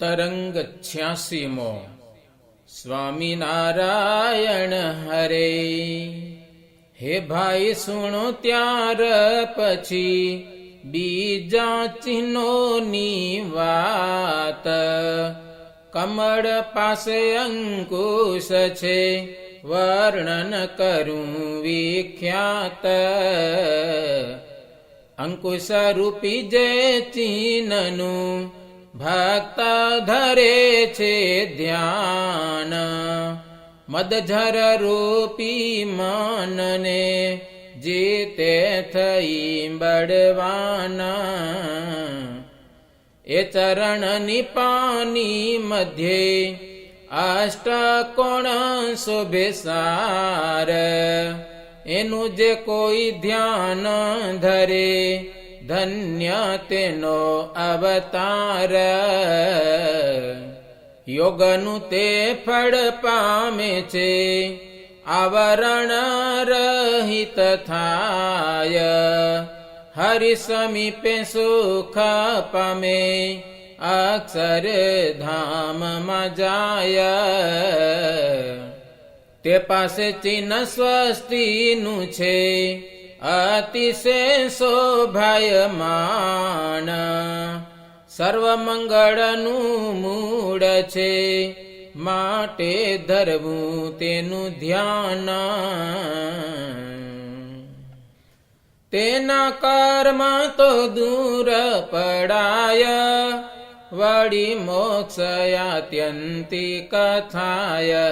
તરંગ 86મો સ્વામિનારાયણ હરે. હે ભાઈ સુણો ત્યાર પછી બીજા ચિહ્નોની વાત. કમળ પાસે અંકુશ છે, વર્ણન કરું વિખ્યાત. અંકુશ રૂપી જે ચિહ્નનું ભક્ત ધરે છે ધ્યાન. મદઝર રૂપી મનને જીતે થઈ બળવાના. એ ચરણની પાની મધ્યે અષ્ટકોણ શોભે સાર. એનું જે કોઈ ધ્યાન ધરે, ધન્ય તેનો અવતાર. યોગનું તે ફળ પામે છે, આવરણ રહિત થાય. હરિ સમીપે સુખ પામે, અક્ષર ધામમાં જાય. તે પાસે ચિહ્ન સ્વસ્તિનું છે, અતિશે શોભાયમાન. સર્વ મંગળનું મૂળ છે, માટે ધરવું તેનું ધ્યાન. તેના કર્મ તો દૂર પડાય, વળી મોક્ષયાત્યંતિક થાય.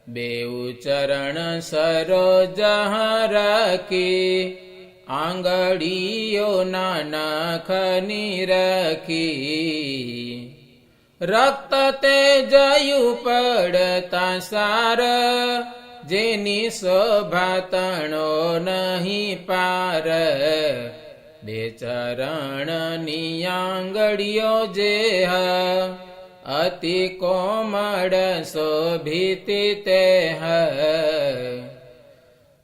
બેઉ ચરણ સરોજ રખી, આંગળીઓ નાનખની રખી. રક્ત તેજયું પડતા સાર, જેની શોભા તણો નહીં પાર. બે ચરણની આંગળીઓ જેહ, અતિ કોમળ શોભિતી તેહ.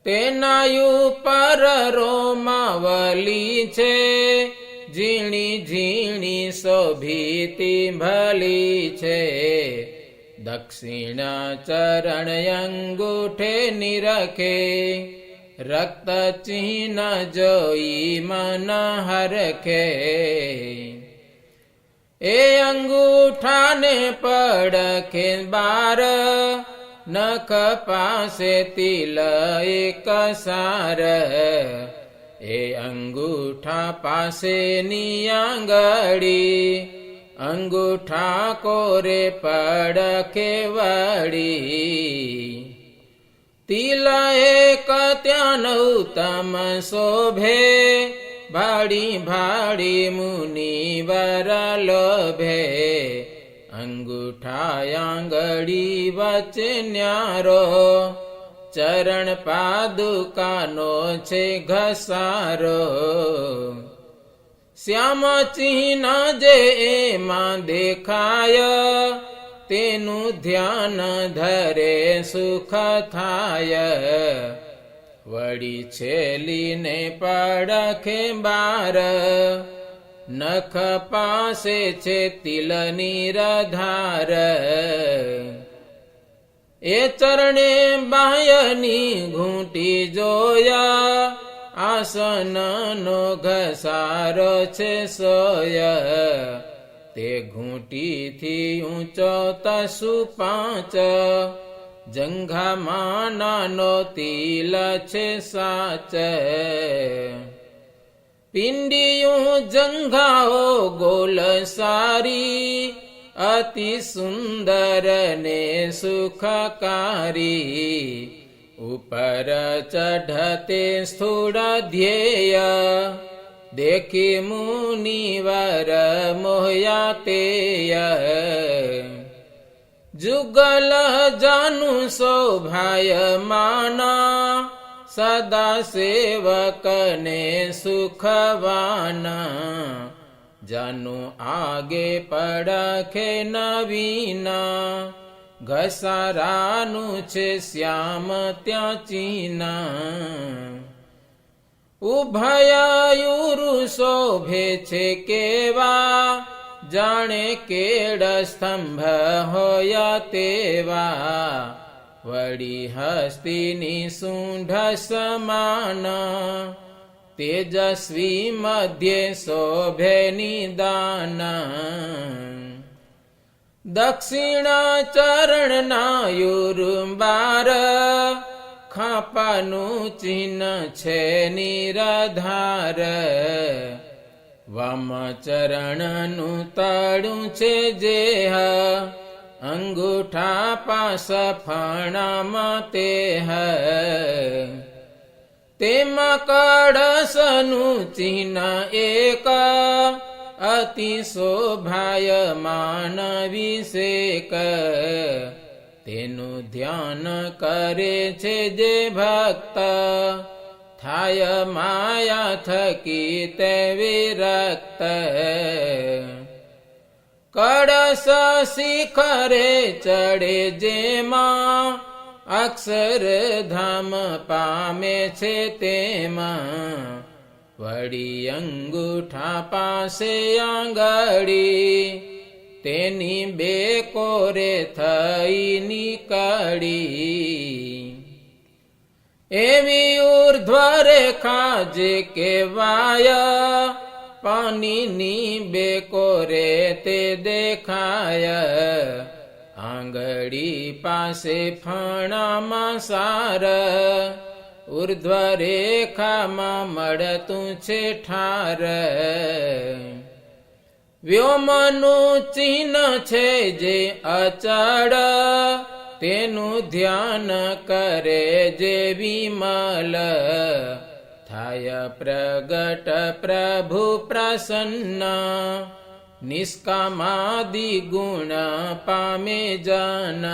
તેના ઉપર રોમાવલી છે, ઝીણી ઝીણી શોભિતી ભલી છે. દક્ષિણ ચરણ અંગૂઠે નિરખે, રક્ત ચિહ્ન જોઈ મન હરખે. એ અંગૂઠાને પડખે બાર, નખ પાસે તિલ એક સાર. એ અંગૂઠા પાસેની આંગળી, અંગૂઠા કોરે પડખે વળી. તિલ એક ત્યાં ઉત્તમ શોભે, ભાડી ભાડી મુનિવર લોભે. અંગૂઠા આંગળી વચ્ચે ન્યારો, ચરણ પાદુકાનો છે ઘસારો. શ્યામ ચિહ્ન જે એમાં દેખાય, તેનું ધ્યાન ધરે સુખ થાય. વળી છેલીને પડખે બાર, નખ પાસે છે તિલની રધાર. એ ચરણે બાયની ઘૂંટી જોયા, આસનનો ઘસારો છે સોય. તે ઘૂંટીથી ઊંચો તસુ 5, જંઘામાં નાનો તિલ છે 7. પિંડિયું જંઘાઓ ગોલ સારી, અતિ સુંદર ને સુખકારી. ઉપર ચઢતે સ્થૂળ ધ્યેય, દેખી મુનિવર મોહ્યા તેય. જુગલ જાનું શોભાયમાન, સદા સેવકને સુખવાન. જાનું આગે પડખે નવીન, ઘસારાનું છે શ્યામ ત્યાં ચીના. ઉભયાયુરુ શોભે છે કેવા, જાણે કેળ સ્તંભ હોય તેવા, વળી હસ્તીની સૂંઢ સમાન, તેજસ્વી મધ્યે શોભે નિદાન. દક્ષિણ ચરણના યુરુંબાર, ખાપાનું ચિહ્ન છે નિરાધાર. વામ ચરણનું તળું છે જેહ, અંગૂઠા પાસ ફણામાં તેહ. તેમાં કળશનું ચિહ્ન એક, અતિ શોભાયમાન વિષેક. તેનું ધ્યાન કરે છે જે ભક્ત, થાય માયા થકી તે વિરક્ત. કળશ શિખરે ચડે જેમાં, અક્ષરધામ પામે છે તેમાં. વળી અંગૂઠા પાસે આંગળી, તેની બે કોરે થઈ નીકળી. એવી ઉર્ધ્વ રેખા જે કહેવાય, પાણીની બે કોરે તે દેખાય. આંગળી પાસે ફણામાં સાર, ઉર્ધ્વ રેખામાં મળતું છે ઠાર. વ્યોમનું ચિહ્ન છે જે અચળ, તેનું ધ્યાન કરે જે વિમલ. થાય પ્રગટ પ્રભુ પ્રસન્ન, નિષ્કામાદિ ગુણ પામે જન.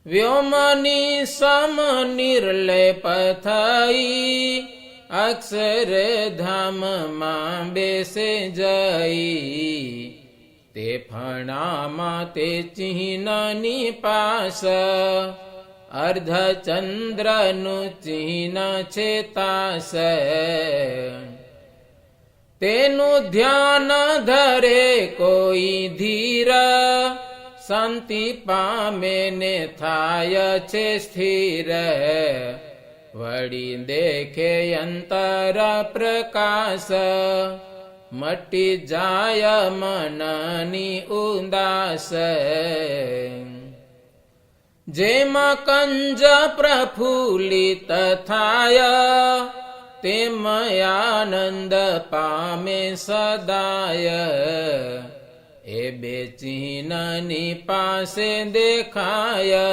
વ્યોમની સમ નિર્લેપ થઈ, અક્ષરધામમાં બેસે જઈ. તે ફણામાં તે ચિહ્નની પાસ, અર્ધચંદ્રનું ચિહ્ન છે તાસ. તેનું ધ્યાન ધરે કોઈ ધીર, શાંતિ પામે ને થાય છે સ્થિર. વળી દેખે અંતર પ્રકાશ, મટી જાય મનની ઉદાસ. જેમાં કંજ પ્રફુલ્લિત થાય, તેમ આનંદ પામે સદાય. એ બે ચિહ્નની પાસે દેખાય,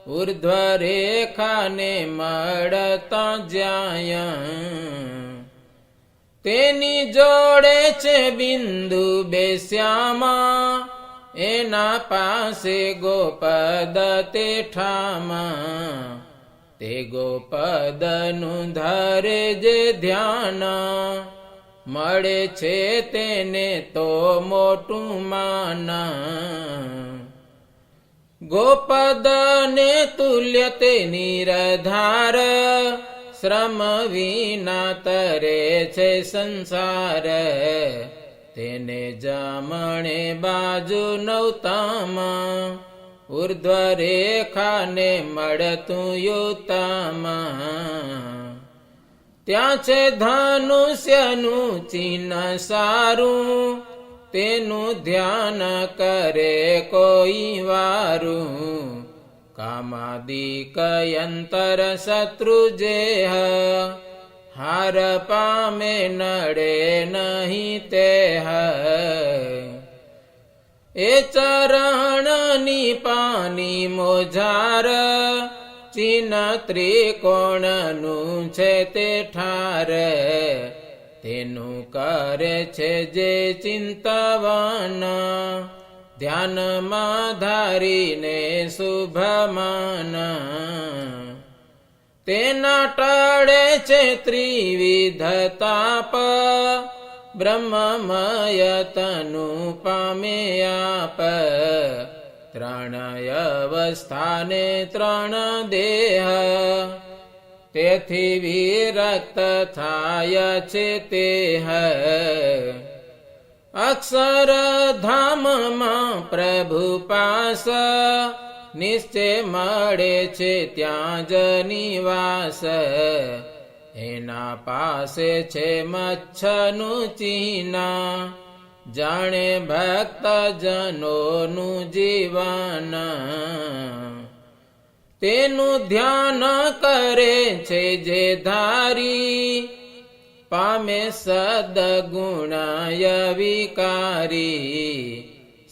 ઉર્ધ્વ રેખાને મળતા જ્યાય. તેની જોડે છે બિંદુ બેસ્યામાં, એના પાસે ગોપદ તે ઠામાં. તે ગોપદનું ધરે જે ધ્યાન, મળે છે તેને તો મોટું માન. ગોપદને તુલ્ય તે નિરાધાર, શ્રમ વિના તરે છે સંસાર. તેને જમણે બાજુ નવતમ, ઉર્ધ્વ રેખાને મળતું યુતમ. ત્યાં છે ધનુષ્યનું ચિહ્ન સારું, તેનું ધ્યાન કરે કોઈ વારું. કામાદિક યંતર શત્રુ જેહ, હાર પામે નડે નહીં તેહ. એ ચરણની પાની મોજાર, ચિહ્ન ત્રિકોણનું છે તે ઠાર. તેનું કરે છે જે ચિંતવન, ધ્યાનમાં ધારીને શુભમાન. તેના ટળે છે ત્રિવિધ તાપ, બ્રહ્મમય તનુ પામે આપ. ત્રણય અવસ્થાને ત્રણ દેહ, તેથી વિરક્ત થાય છે તેહ. અક્ષરધામમાં પ્રભુ પાસ નિશ્ચય મળે છે ત્યાં જ નિવાસ. એના પાસે છે મચ્છનું ચિહ્ન, જાણે ભક્તજનોનું જીવન. તેનું ધ્યાન કરે છે જે ધારી, પામે સદગુણય વિકારી.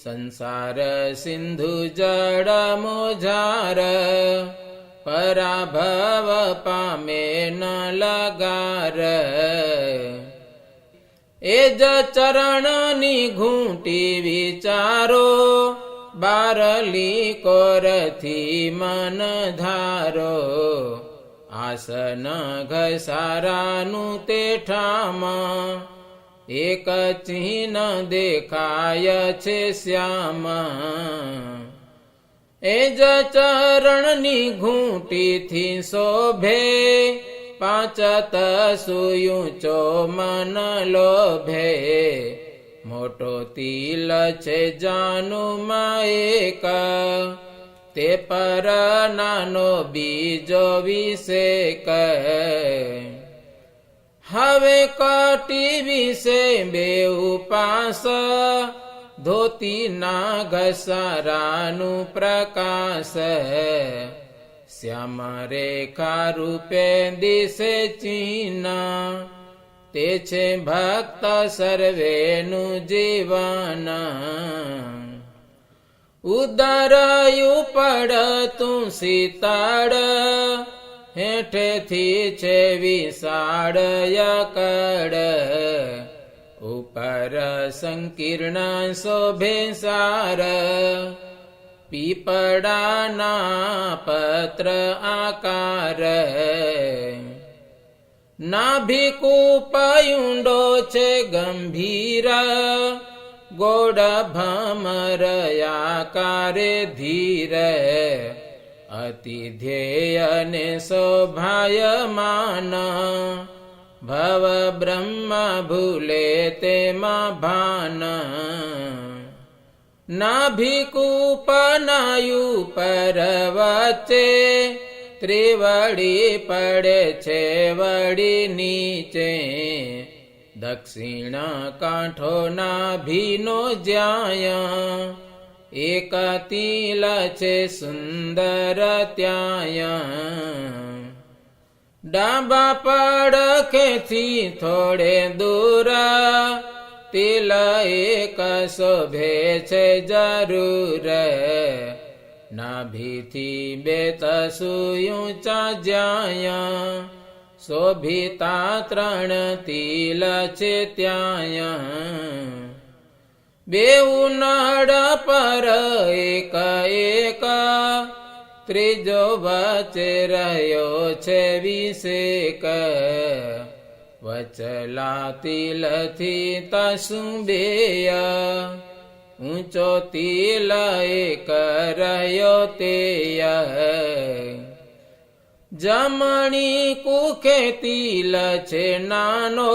સંસાર સિંધુ જળ મોજાર, પરાભવ પામે ન લગાર. એ જ ચરણની ઘૂંટી વિચારો, બારલી કોરથી મન ધારો. આસન ઘસારાનું તે ઠામ, એક ચિહ્ન દેખાય છે શ્યામ. એ જ ચરણની ઘૂંટીથી શોભે, પાંચ તસુયુંચો મન લોભે. મોટો તિલ છે જાનુમાં એક, તે પર નાનો બીજો વિષેક. હવે કટી વિશે બેઉ પાસ, ધોતીના ઘસારાનું પ્રકાશ. શ્યામ રેખા રૂપે દિશે ચિહ્ન, તે છે ભક્ત સર્વેનું જીવન. ઉદરયું પડતું શીતળ, હેઠેથી છે વિશાળ યકડ. ઉપર સંકીર્ણ શોભે સાર, પીપળાના પત્ર આકાર. નાભિકૂપયુંડો છે ગંભીર, ગોળ ભમરયાકારે ધીર. અતિ ધ્યેય ને શોભાયમાન, ભવ બ્રહ્મ ભૂલે તેમાં ભાન. નાભિકૂપનાયુ પર વચ્ચે, ત્રિવડી પડે છે વડી નીચે. દક્ષિણ કાંઠો નાભીનો જ્યાય, એક તિલ છે સુંદર ત્યાય. ડાબા પડખેથી થોડે દૂર, તિલ એક શોભે છે જરૂર. નાભીથી બે તસુયુંચા જ્યાય, શોભિતા ત્રણ તિલ છે ત્યાય. બેઉ નળ પર એક એક, ત્રીજો વચ્ચે રહ્યો છે વિષેક. વચલા તિલથી તસુંબેય, ઊંચો તિલ એક રહ્યો તેય. જમણી કુખે તિલ છે નાનો,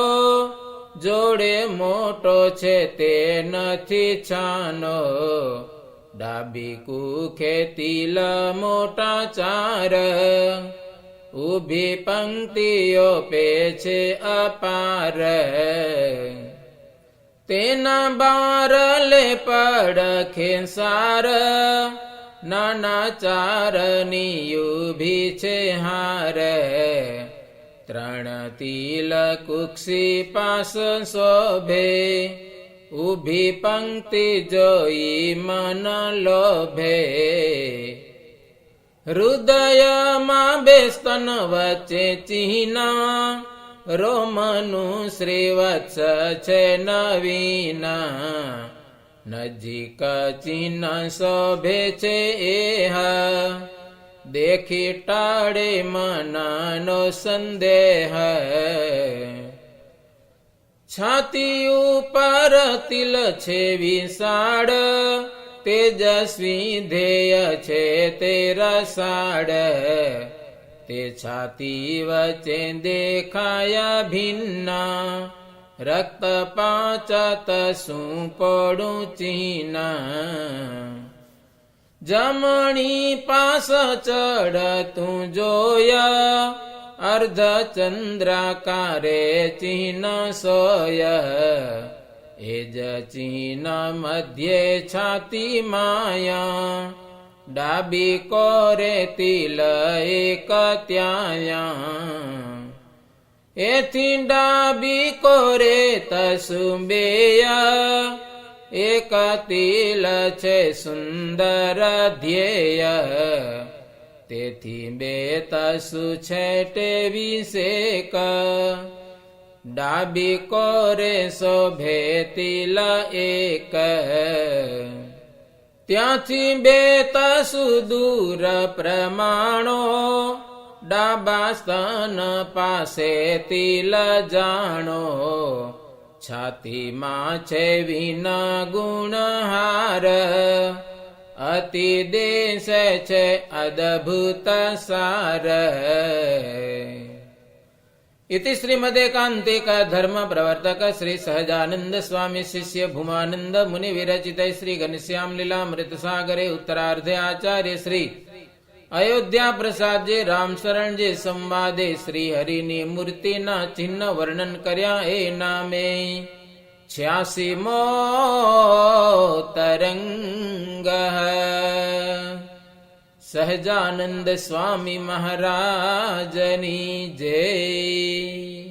જોડે મોટો છે તે નથી છાનો. ડાબી કુખે તિલ મોટા ચાર, ઊભી પંક્તિઓ પેછે અપાર. તેના બારલે પડખે સાર, નાના ચારની ઊભી છે હાર. ત્રણ તિલ કુક્ષી પાસ શોભે, ઊભી પંક્તિ જોઈ મન લોભે. હૃદયમાં બે સ્તન વચ્ચે ચિહ્ન, રોમનું શ્રીવત્સ છે નવીન. નજીક ચિહ્ન શોભે છે એહ, દેખી ટાળે મનનો સંદેહ. છાતી ઉપર તિલ છે વિશાળ, તેજસ્વી ધ્યેય છે તે રસાળ. તે છાતી વચ્ચે દેખાયા ભિન્ન, રક્ત પાંચત શું પડું ચિહ્ન જમણી પાસ ચડતું જોયા અર્ધ ચંદ્રાકારે ચિહ્ન સોય એ જ ચિહ્ન મધ્યે છાતી માયા ડાબી કોરે તિલ એક ત્યાયા એથી ડાબી કોરે તસુંબેયા એક તિલ છે સુંદર ધ્યેય તેથી બે તસુ છે ટેવીસેક ડાબી કોરે શોભે તિલ એક ત્યાંથી બે તસુ દૂર પ્રમાણો ડાબા સ્તન પાસે તિલ જાણો છાતીમાં છે વિના ગુણહાર અતિ દેશ છે અદભુત સાર इति श्रीमदेकान्तिक धर्म प्रवर्तक श्री सहजानंद स्वामी शिष्य भूमानंद मुनि विरचित श्री घनश्याम लीलामृत सागरे उत्तरार्धे आचार्य श्री अयोध्या प्रसाद जी राम शरण जी संवादे श्री हरि नी मूर्ति ना चिन्ह वर्णन कर्या ए नामे 86मो तरंग સહજાનંદ સ્વામી મહારાજની જય.